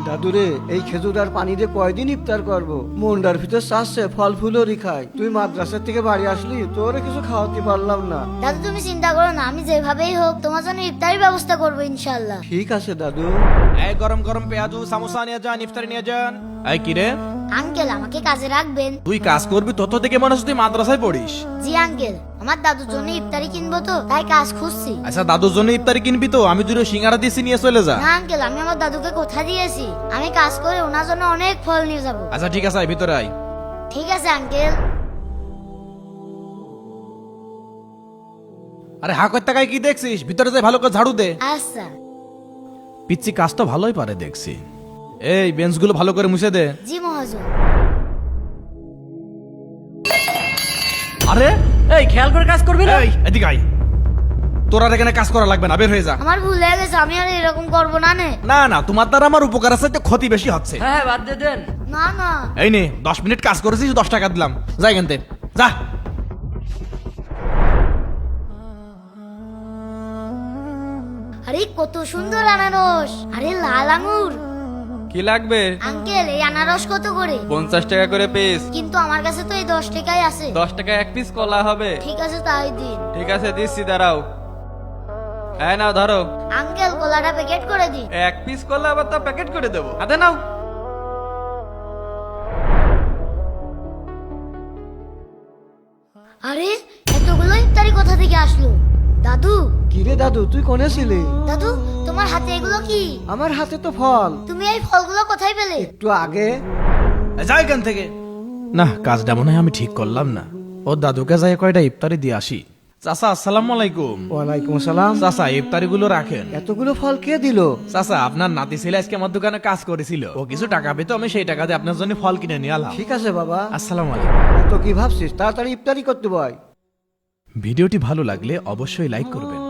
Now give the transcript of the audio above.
দাদুরে, এই খেজুর আর পানি দিয়ে কয়দিন ইফতার করবো? মনটার ভিতর চাচ্ছে ফল ফুলও খাই। তুই মাদ্রাসা থেকে বাড়ি আসলি, তোরে কিছু খাওয়াতে পারলাম না। দাদু তুমি চিন্তা করো না, আমি যেভাবেই হোক তোমার জন্য ইফতারি ব্যবস্থা করবো ইনশাল্লাহ। ঠিক আছে দাদু। এই গরম গরম পেঁয়াজু সামোসা নিয়ে যান, ইফতারি নিয়ে যান। এই কি রে, আঙ্কেল আমাকে কাজে রাখবেন? তুই কাজ করবি তত থেকে মনে হচ্ছে তুই মাদ্রাসায় পড়িস। জি আঙ্কেল, আমার দাদুর জন্য ইফতারি কিনবো তো তাই কাজ খুঁজছি। আচ্ছা দাদুর জন্য ইফতারি কিনবি তো আমি দুটো সিঙ্গারা দিয়েছি, নিয়ে চলে যা। না আঙ্কেল, আমি আমার দাদুকে কথা দিয়েছি, আমি কাজ করে ওনার জন্য অনেক ফল নিয়ে যাব। আচ্ছা ঠিক আছে, আয় ভিতরে আয়। ঠিক আছে আঙ্কেল। আরে হা করতে কি দেখছিস? ভিতরে যাই ভালো করে ঝাড়ু দে। আচ্ছা। পিচ্ছি কাজ তো ভালোই পারে দেখছি। এই বেঞ্চগুলো ভালো করে মুছে দে। জি মহাজন। আরে এই খেয়াল করে কাজ করবি না। এই এদিকে আয়, তোর আর এখানে কাজ করা লাগবে না, বের হয়ে যা। আমার ভুল হয়ে গেছে, আমি আর এরকম করবো না। না না, তোমার দ্বারা আমার উপকার আছে, তো ক্ষতি বেশি হচ্ছে। হ্যাঁ বাদ দিয়ে দেন। না না। এই নে 10 মিনিট কাজ করেছিস, 10 টাকা দিলাম, যা এখান থেকে যা। আরে কত সুন্দর আনারস, আরে লাল আঙুর। কি লাগবে? আঙ্কেল এই আনারস কত করে? 50 টাকা করে পিস। কিন্তু আমার কাছে তো এই 10 টাকাই আছে। 10 টাকা এক পিস কলা হবে। ঠিক আছে তাই দিন। ঠিক আছে দিচ্ছি, দাঁড়াও। এই নাও ধরো। আঙ্কেল কলাটা প্যাকেট করে দিন। এক পিস কলা আবার তা প্যাকেট করে দেবো? হাতে নাও। আরে এতগুলো ইফতারি কোথা থেকে আসলো? দাদু। কিরে দাদু, তুই কোনে ছিলি? দাদু তোমার হাতে এগুলো কি? আমার হাতে তো ফল। তুমি এই ফলগুলো কোথায় পেলে? একটু আগে। যা এখান থেকে। না, কাজটা মনে হয় আমি ঠিক করলাম না। ও দাদুকে যাই কয়টা ইফতারি দিয়ে আসি। চাচা আসসালামু আলাইকুম। ওয়ালাইকুম আসসালাম। চাচা ইফতারি গুলো রাখেন। এতগুলো ফল কে দিল? চাচা আপনার নাতি ছেলে আজকে আমার দোকানে কাজ করেছিল, ও কিছু টাকা পেতো, আমি সেই টাকা দিয়ে আপনার জন্য ফল কিনে নিয়ে আলাম। ঠিক আছে বাবা। আসসালামু আলাইকুম। এত কি ভাবছিস? তাড়াতাড়ি ইফতারি করতে বয়। ভিডিওটি ভালো লাগলে অবশ্যই লাইক করবেন।